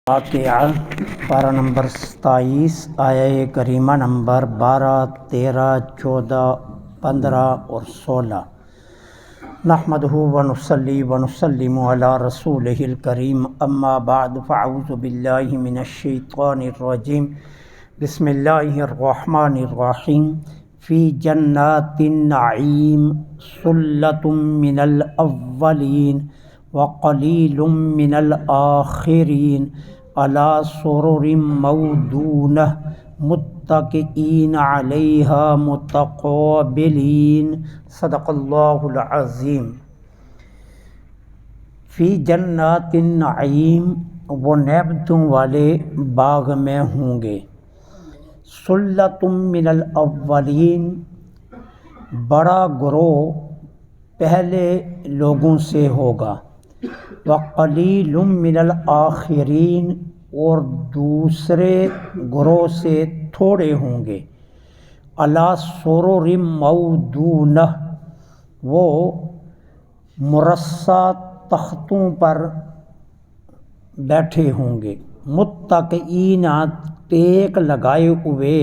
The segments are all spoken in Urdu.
واقعہ پارہ نمبر 27 آیہ کریمہ نمبر 12، 13، 14، 15 اور 16۔ نحمدہ ونصلی ونسلم علی رسولہ الکریم، اما بعد فاعوذ باللہ من الشیطان الرجیم، بسم اللہ الرحمن الرحیم۔ فی جنات النعیم ثلۃ من الاولین وقلیل من الآخرین علی سرر موضونہ متکئین علیہا متقابلین۔ صدق اللہ العظیم۔ فی جنات النعیم، وہ نعمتوں والے باغ میں ہوں گے۔ ثلۃ من الاولین، بڑا گروہ پہلے لوگوں سے ہوگا۔ وقلیل من الآخرین، اور دوسرے گروہ سے تھوڑے ہوں گے۔ علی سرر موضونہ، وہ مرصع تختوں پر بیٹھے ہوں گے۔ متکئین، ٹیک لگائے ہوئے،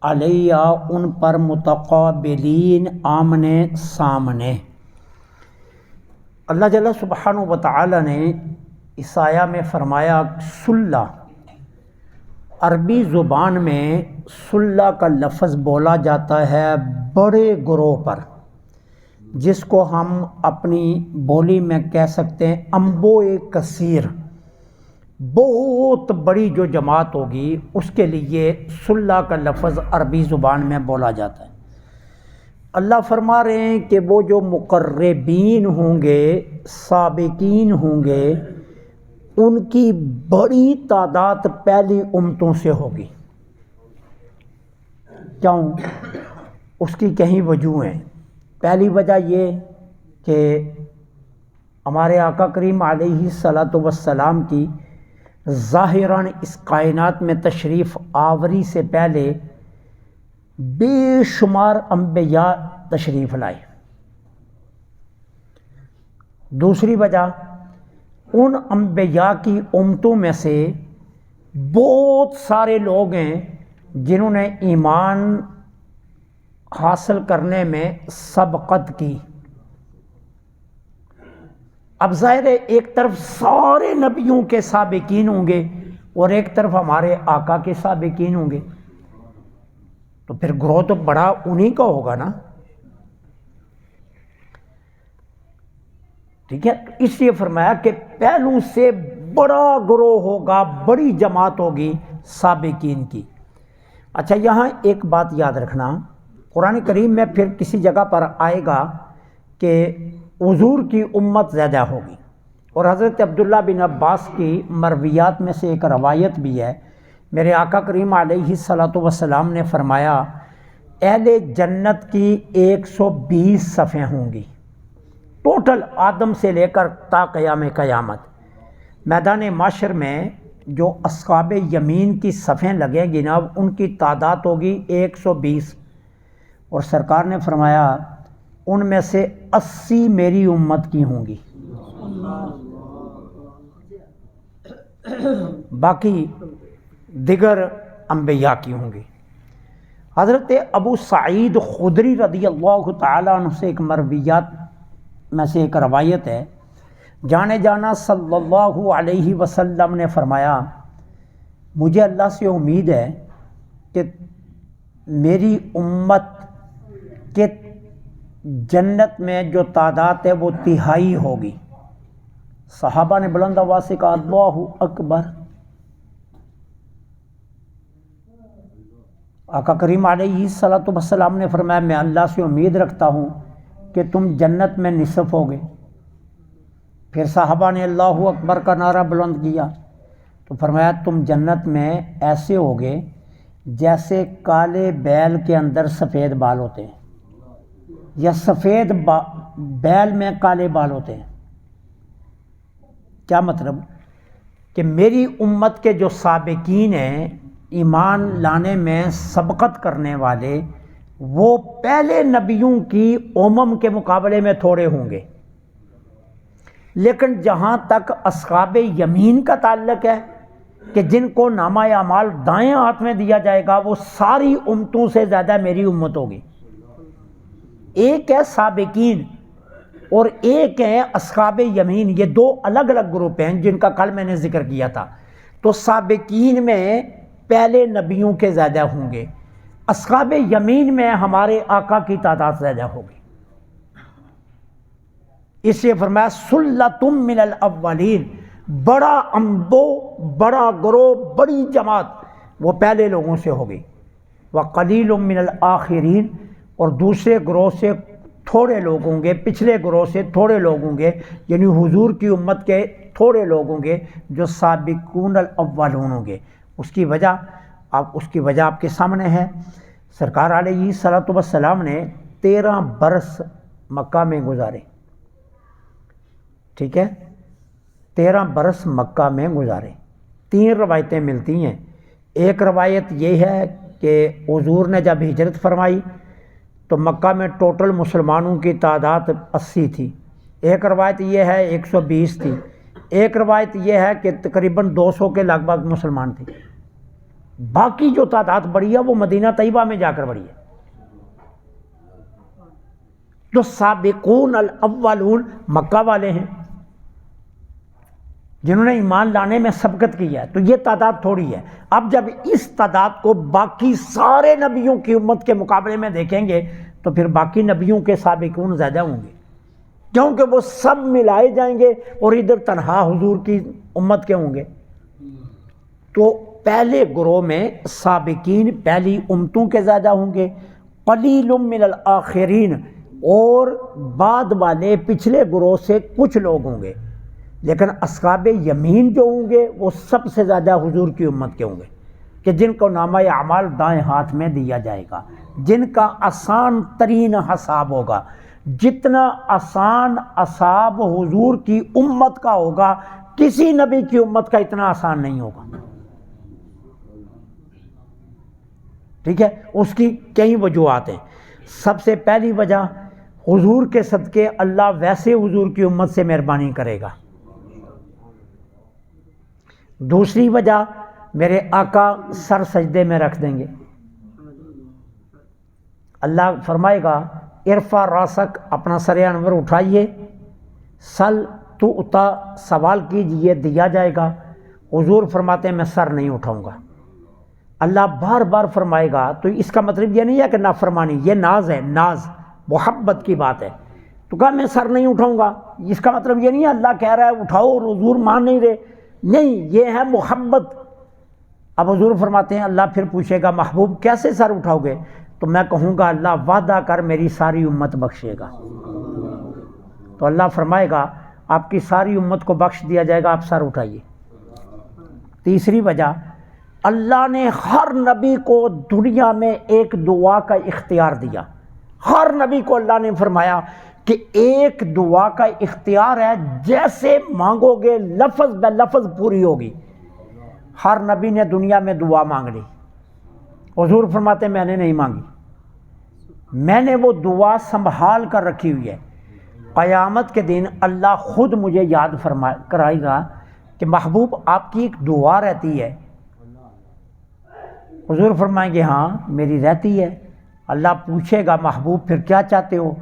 علیہ، ان پر، متقابلین، آمنے سامنے۔ اللہ جل سبحانہ و تعالی نے اس آیہ میں فرمایا صلہ، عربی زبان میں صلہ کا لفظ بولا جاتا ہے بڑے گروہ پر، جس کو ہم اپنی بولی میں کہہ سکتے ہیں انبوء کثیر، بہت بڑی جو جماعت ہوگی اس کے لیے صلہ کا لفظ عربی زبان میں بولا جاتا ہے۔ اللہ فرما رہے ہیں کہ وہ جو مقربین ہوں گے، سابقین ہوں گے، ان کی بڑی تعداد پہلی امتوں سے ہوگی۔ کیوں؟ اس کی کئی وجوہ ہیں۔ پہلی وجہ یہ کہ ہمارے آقا کریم علیہ الصلاۃ والسلام کی ظاہراً اس کائنات میں تشریف آوری سے پہلے بے شمار انبیاء تشریف لائے۔ دوسری وجہ، ان انبیاء کی امتوں میں سے بہت سارے لوگ ہیں جنہوں نے ایمان حاصل کرنے میں سبقت کی۔ اب ظاہر ہے ایک طرف سارے نبیوں کے سابقین ہوں گے اور ایک طرف ہمارے آقا کے سابقین ہوں گے، تو پھر گروہ تو بڑا انہی کا ہوگا نا۔ ٹھیک ہے، اس لیے فرمایا کہ پہلوں سے بڑا گروہ ہوگا، بڑی جماعت ہوگی سابقین کی۔ اچھا، یہاں ایک بات یاد رکھنا، قرآن کریم میں پھر کسی جگہ پر آئے گا کہ حضور کی امت زیادہ ہوگی، اور حضرت عبداللہ بن عباس کی مرویات میں سے ایک روایت بھی ہے، میرے آقا کریم علیہ الصلاۃ والسلام نے فرمایا اہل جنت کی 120 صفیں ہوں گی، ٹوٹل آدم سے لے کر تا قیام قیامت۔ میدان معاشر میں جو اصحاب یمین کی صفیں لگیں گی نا، ان کی تعداد ہوگی 120، اور سرکار نے فرمایا ان میں سے 80 میری امت کی ہوں گی، باقی دیگر انبیاء کی ہوں گی۔ حضرت ابو سعید خدری رضی اللہ تعالیٰ عنہ سے ایک مرویات میں سے ایک روایت ہے، جانے جانا صلی اللہ علیہ وسلم نے فرمایا مجھے اللہ سے امید ہے کہ میری امت کے جنت میں جو تعداد ہے وہ 1/3 ہوگی۔ صحابہ نے بلند آواز سے کہا اللہ اکبر۔ آقا کریم علیہ الصلاۃ والسلام نے فرمایا میں اللہ سے امید رکھتا ہوں کہ تم جنت میں نصف ہوگے۔ پھر صحابہ نے اللہ اکبر کا نعرہ بلند کیا تو فرمایا تم جنت میں ایسے ہوگے جیسے کالے بیل کے اندر سفید بال ہوتے ہیں، یا سفید بیل میں کالے بال ہوتے ہیں۔ کیا مطلب؟ کہ میری امت کے جو سابقین ہیں، ایمان لانے میں سبقت کرنے والے، وہ پہلے نبیوں کی امم کے مقابلے میں تھوڑے ہوں گے، لیکن جہاں تک اصحاب یمین کا تعلق ہے کہ جن کو نامہ اعمال دائیں ہاتھ میں دیا جائے گا وہ ساری امتوں سے زیادہ میری امت ہوگی. ایک ہے سابقین اور ایک ہے اصحاب یمین، یہ دو الگ الگ گروپ ہیں جن کا کل میں نے ذکر کیا تھا. تو سابقین میں پہلے نبیوں کے زیادہ ہوں گے، اصحاب یمین میں ہمارے آقا کی تعداد زیادہ ہوگی. اس لیے فرمایا سلتم من الاولین، بڑا انبو، بڑا گروہ، بڑی جماعت وہ پہلے لوگوں سے ہوگی. وقلیل من الآخرین، اور دوسرے گروہ سے تھوڑے لوگ ہوں گے، پچھلے گروہ سے تھوڑے لوگ ہوں گے، یعنی حضور کی امت کے تھوڑے لوگ ہوں گے جو سابقون الاولون ہوں گے. اس کی وجہ آپ کے سامنے ہے. سرکار علیہ الصلوۃ والسلام نے 13 برس مکہ میں گزارے. ٹھیک ہے، 13 برس مکہ میں گزارے. 3 روایتیں ملتی ہیں. ایک روایت یہ ہے کہ حضور نے جب ہجرت فرمائی تو مکہ میں ٹوٹل مسلمانوں کی تعداد 80 تھی. ایک روایت یہ ہے 120 تھی. ایک روایت یہ ہے کہ تقریباً 200 کے لگ بھگ مسلمان تھے. باقی جو تعداد بڑھی ہے وہ مدینہ طیبہ میں جا کر بڑھی ہے. تو سابقون الاولون مکہ والے ہیں جنہوں نے ایمان لانے میں سبقت کی ہے، تو یہ تعداد تھوڑی ہے. اب جب اس تعداد کو باقی سارے نبیوں کی امت کے مقابلے میں دیکھیں گے تو پھر باقی نبیوں کے سابقون زیادہ ہوں گے، کیونکہ وہ سب ملائے جائیں گے اور ادھر تنہا حضور کی امت کے ہوں گے. تو پہلے گروہ میں سابقین پہلی امتوں کے زیادہ ہوں گے، قلیل من الآخرین، اور بعد والے پچھلے گروہ سے کچھ لوگ ہوں گے. لیکن اصحاب یمین جو ہوں گے وہ سب سے زیادہ حضور کی امت کے ہوں گے، کہ جن کو نامہ اعمال دائیں ہاتھ میں دیا جائے گا، جن کا آسان ترین حساب ہوگا. جتنا آسان حساب حضور کی امت کا ہوگا کسی نبی کی امت کا اتنا آسان نہیں ہوگا. ٹھیک ہے، اس کی کئی وجوہات ہیں. سب سے پہلی وجہ، حضور کے صدقے اللہ ویسے حضور کی امت سے مہربانی کرے گا. دوسری وجہ، میرے آقا سر سجدے میں رکھ دیں گے. اللہ فرمائے گا ارفع راسک، اپنا سر انور اٹھائیے، سل تو اتا، سوال کیجئے دیا جائے گا. حضور فرماتے ہیں میں سر نہیں اٹھاؤں گا. اللہ بار بار فرمائے گا. تو اس کا مطلب یہ نہیں ہے کہ نافرمانی، یہ ناز ہے، ناز محبت کی بات ہے. تو کہا میں سر نہیں اٹھاؤں گا، اس کا مطلب یہ نہیں ہے اللہ کہہ رہا ہے اٹھاؤ اور حضور مان نہیں رہے، نہیں، یہ ہے محبت. اب حضور فرماتے ہیں اللہ پھر پوچھے گا محبوب کیسے سر اٹھاؤ گے؟ تو میں کہوں گا اللہ وعدہ کر میری ساری امت بخشے گا. تو اللہ فرمائے گا آپ کی ساری امت کو بخش دیا جائے گا، آپ سر اٹھائیے. تیسری وجہ، اللہ نے ہر نبی کو دنیا میں ایک دعا کا اختیار دیا. ہر نبی کو اللہ نے فرمایا کہ ایک دعا کا اختیار ہے، جیسے مانگو گے لفظ بہ لفظ پوری ہوگی. ہر نبی نے دنیا میں دعا مانگ لی. حضور فرماتے میں نے نہیں مانگی، میں نے وہ دعا سنبھال کر رکھی ہوئی ہے. قیامت کے دن اللہ خود مجھے یاد کرائے گا کہ محبوب آپ کی ایک دعا رہتی ہے. حضور فرمائیں گے ہاں میری رہتی ہے. اللہ پوچھے گا محبوب پھر کیا چاہتے ہو،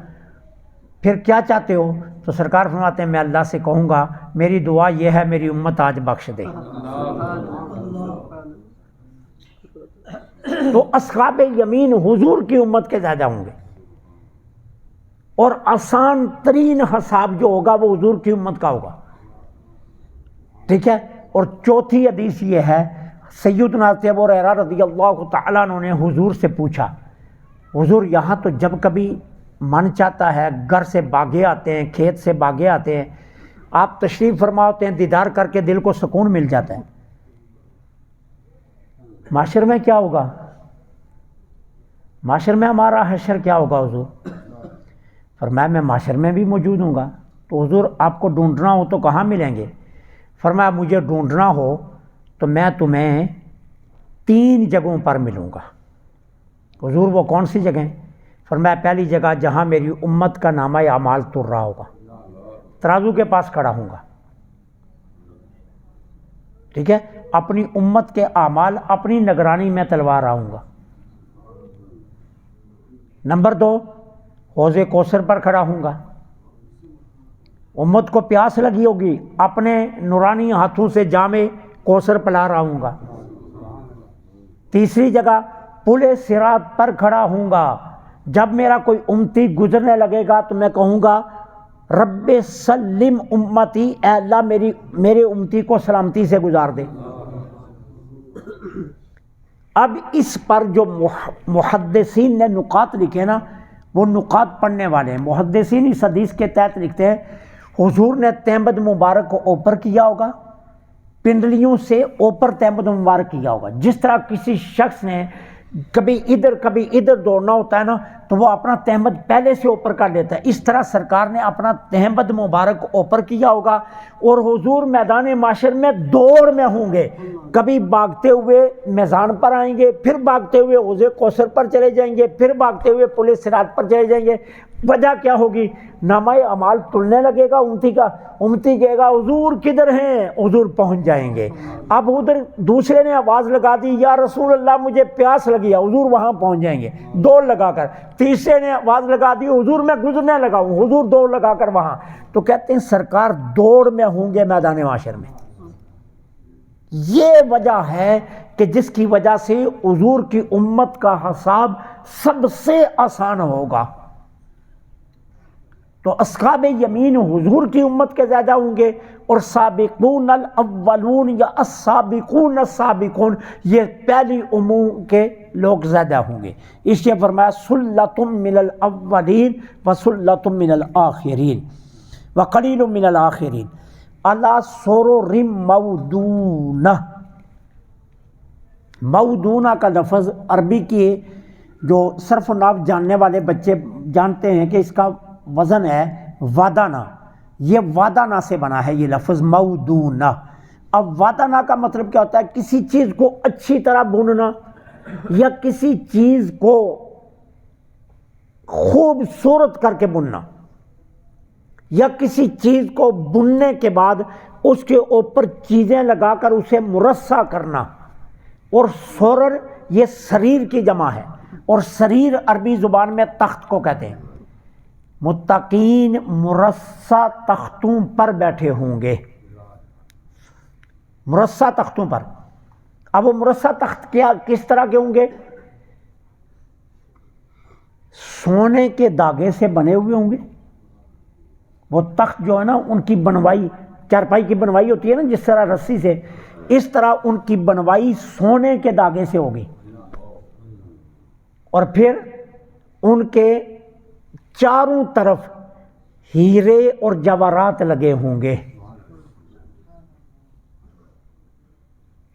پھر کیا چاہتے ہو؟ تو سرکار فرماتے ہیں میں اللہ سے کہوں گا میری دعا یہ ہے میری امت آج بخش دے. تو اصحاب یمین حضور کی امت کے زیادہ ہوں گے، اور آسان ترین حساب جو ہوگا وہ حضور کی امت کا ہوگا. ٹھیک ہے. اور چوتھی حدیث یہ ہے، سیدنا ابو ہریرہ رضی اللہ تعالیٰ عنہ نے حضور سے پوچھا حضور یہاں تو جب کبھی من چاہتا ہے گھر سے باغے آتے ہیں، کھیت سے باغے آتے ہیں، آپ تشریف فرما ہوتے ہیں، دیدار کر کے دل کو سکون مل جاتا ہے، معاشر میں کیا ہوگا؟ معاشر میں ہمارا حشر کیا ہوگا حضور؟ فرمایا میں معاشر میں بھی موجود ہوں گا. تو حضور آپ کو ڈھونڈنا ہو تو کہاں ملیں گے؟ فرمایا مجھے ڈھونڈنا ہو تو میں تمہیں 3 جگہوں پر ملوں گا. حضور وہ کون سی جگہیں؟ فرمایا پہلی جگہ جہاں میری امت کا نامہ اعمال تر رہا ہوگا، ترازو کے پاس کھڑا ہوں گا. ٹھیک ہے. اپنی امت کے اعمال اپنی نگرانی میں تلوا رہا ہوں گا۔ نمبر 2، حوض کوثر پر کھڑا ہوں گا، امت کو پیاس لگی ہوگی، اپنے نورانی ہاتھوں سے جام کوثر پلا رہا ہوں گا۔ تیسری جگہ، پل صراط پر کھڑا ہوں گا، جب میرا کوئی امتی گزرنے لگے گا تو میں کہوں گا رب سلم امتی، اے اللہ میرے امتی کو سلامتی سے گزار دے۔ اب اس پر جو محدثین نے نکات لکھے نا، وہ نکات پڑھنے والے ہیں۔ محدثین اس حدیث کے تحت لکھتے ہیں حضور نے تہمد مبارک کو اوپر کیا ہوگا، پنڈلیوں سے اوپر تہمد مبارک کیا ہوگا۔ جس طرح کسی شخص نے کبھی ادھر دوڑنا ہوتا ہے نا، تو وہ اپنا تہمد پہلے سے اوپر کر لیتا ہے، اس طرح سرکار نے اپنا تہمد مبارک اوپر کیا ہوگا، اور حضور میدان معاشر میں دوڑ میں ہوں گے، کبھی بھاگتے ہوئے میزان پر آئیں گے، پھر بھاگتے ہوئے حوض کوثر پر چلے جائیں گے، پھر بھاگتے ہوئے پل صراط پر چلے جائیں گے۔ وجہ کیا ہوگی؟ نامہ اعمال تلنے لگے گا امتی کا، امتی کہے گا حضور کدھر ہیں؟ حضور پہنچ جائیں گے۔ اب ادھر دوسرے نے آواز لگا دی یا رسول اللہ مجھے پیاس لگی ہے، حضور وہاں پہنچ جائیں گے دوڑ لگا کر۔ تیسرے نے آواز لگا دی حضور میں گزرنے لگا ہوں، حضور دوڑ لگا کر وہاں۔ تو کہتے ہیں سرکار دوڑ میں ہوں گے میدان معاشر میں۔ یہ وجہ ہے کہ جس کی وجہ سے حضور کی امت کا حساب سب سے آسان ہوگا۔ تو اصحاب یمین حضور کی امت کے زیادہ ہوں گے، اور سابقون الاولون یا السابقون السابقون یہ پہلی امور کے لوگ زیادہ ہوں گے۔ اس لیے فرمایا سلۃ من الاولین وسلۃ من الآخرین وقلیل من الآخرین علی سرر مودونہ۔ مودونہ کا لفظ عربی کی جو صرف و نحو جاننے والے بچے جانتے ہیں کہ اس کا وزن ہے وادانہ، یہ وادانہ سے بنا ہے یہ لفظ مودونہ۔ اب وادانہ کا مطلب کیا ہوتا ہے؟ کسی چیز کو اچھی طرح بننا، یا کسی چیز کو خوبصورت کر کے بننا، یا کسی چیز کو بننے کے بعد اس کے اوپر چیزیں لگا کر اسے مرصع کرنا۔ اور سورر یہ سریر کی جمع ہے، اور سریر عربی زبان میں تخت کو کہتے ہیں۔ متقین مرصع تختوں پر بیٹھے ہوں گے، مرصع تختوں پر۔ اب وہ مرصع تخت کس طرح کے ہوں گے؟ سونے کے دھاگے سے بنے ہوئے ہوں گے۔ وہ تخت جو ہے نا ان کی بنوائی، چارپائی کی بنوائی ہوتی ہے نا جس طرح رسی سے، اس طرح ان کی بنوائی سونے کے دھاگے سے ہوگی، اور پھر ان کے چاروں طرف ہیرے اور جواہرات لگے ہوں گے،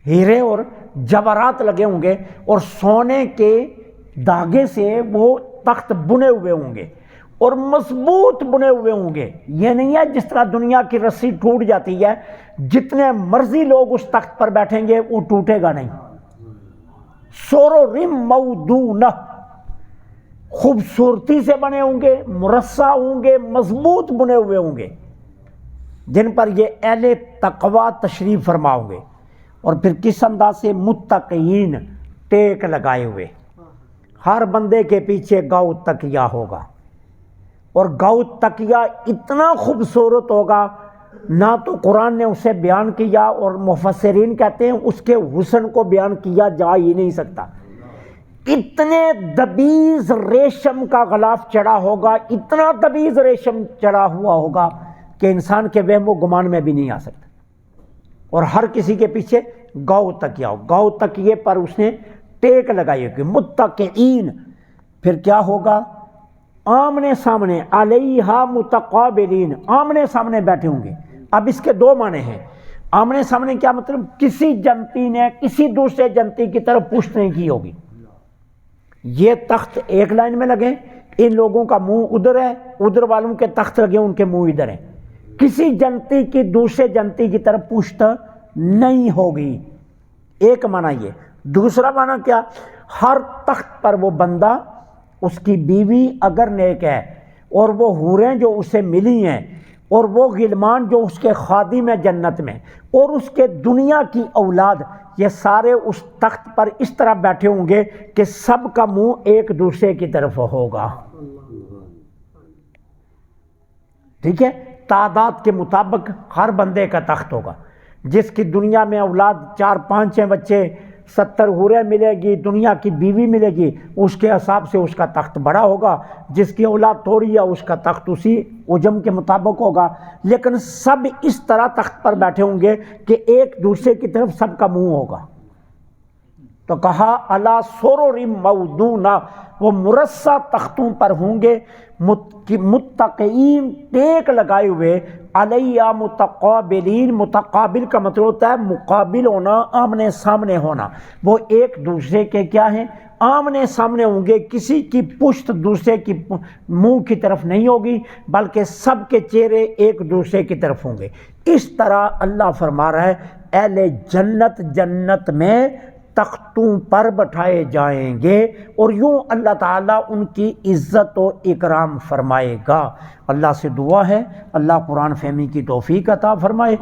ہیرے اور جواہرات لگے ہوں گے، اور سونے کے دھاگے سے وہ تخت بنے ہوئے ہوں گے، اور مضبوط بنے ہوئے ہوں گے۔ یہ نہیں ہے جس طرح دنیا کی رسی ٹوٹ جاتی ہے، جتنے مرضی لوگ اس تخت پر بیٹھیں گے وہ ٹوٹے گا نہیں۔ سرر مودونہ، خوبصورتی سے بنے ہوں گے، مرصع ہوں گے، مضبوط بنے ہوئے ہوں گے، جن پر یہ اہل تقوی تشریف فرما ہوں گے۔ اور پھر کس انداز سے؟ متقین، ٹیک لگائے ہوئے، ہر بندے کے پیچھے گاؤ تکیہ ہوگا، اور گاؤ تکیہ اتنا خوبصورت ہوگا نہ تو قرآن نے اسے بیان کیا، اور مفسرین کہتے ہیں اس کے حسن کو بیان کیا جا ہی نہیں سکتا۔ اتنے دبیز ریشم کا غلاف چڑھا ہوگا، اتنا دبیز ریشم چڑھا ہوا ہوگا کہ انسان کے وہم و گمان میں بھی نہیں آ سکتا، اور ہر کسی کے پیچھے گاؤ تکیہ ہو، گاؤ تکیے پر اس نے ٹیک لگائی ہوگی۔ متقین، پھر کیا ہوگا؟ آمنے سامنے، علیہا متقابلین، آمنے سامنے بیٹھے ہوں گے۔ اب اس کے دو معنی ہیں۔ آمنے سامنے کیا مطلب؟ کسی جنتی نے کسی دوسرے جنتی کی طرف پشت نہیں کی ہوگی۔ یہ تخت ایک لائن میں لگے، ان لوگوں کا منہ ادھر ہے، ادھر والوں کے تخت لگے ان کے منہ ادھر ہیں، کسی جنتی کی دوسرے جنتی کی طرف پشت نہیں ہوگی۔ ایک معنی یہ۔ دوسرا معنی کیا؟ ہر تخت پر وہ بندہ، اس کی بیوی اگر نیک ہے، اور وہ حوریں جو اسے ملی ہیں اور وہ غلمان جو اس کے خادم ہیں جنت میں اور اس کے دنیا کی اولاد، یہ سارے اس تخت پر اس طرح بیٹھے ہوں گے کہ سب کا منہ ایک دوسرے کی طرف ہوگا. ٹھیک ہے، تعداد کے مطابق ہر بندے کا تخت ہوگا. جس کی دنیا میں اولاد 4-5 ہیں بچے، 70 حوریں ملے گی، دنیا کی بیوی ملے گی، اس کے حساب سے اس کا تخت بڑا ہوگا. جس کی اولاد تھوڑی ہے اس کا تخت اسی عجم کے مطابق ہوگا. لیکن سب اس طرح تخت پر بیٹھے ہوں گے کہ ایک دوسرے کی طرف سب کا منہ ہوگا. تو کہا علی سرر موضونہ، وہ مرصع تختوں پر ہوں گے، متقئین ٹیک لگائے ہوئے، علیہ متقابلین، متقابل کا مطلب ہوتا ہے مقابل ہونا، آمنے سامنے ہونا. وہ ایک دوسرے کے کیا ہیں؟ آمنے سامنے ہوں گے. کسی کی پشت دوسرے کی منہ کی طرف نہیں ہوگی، بلکہ سب کے چہرے ایک دوسرے کی طرف ہوں گے. اس طرح اللہ فرما رہا ہے اہل جنت جنت میں تختوں پر بٹھائے جائیں گے، اور یوں اللہ تعالیٰ ان کی عزت و اکرام فرمائے گا. اللہ سے دعا ہے اللہ قرآن فہمی کی توفیق عطا فرمائے.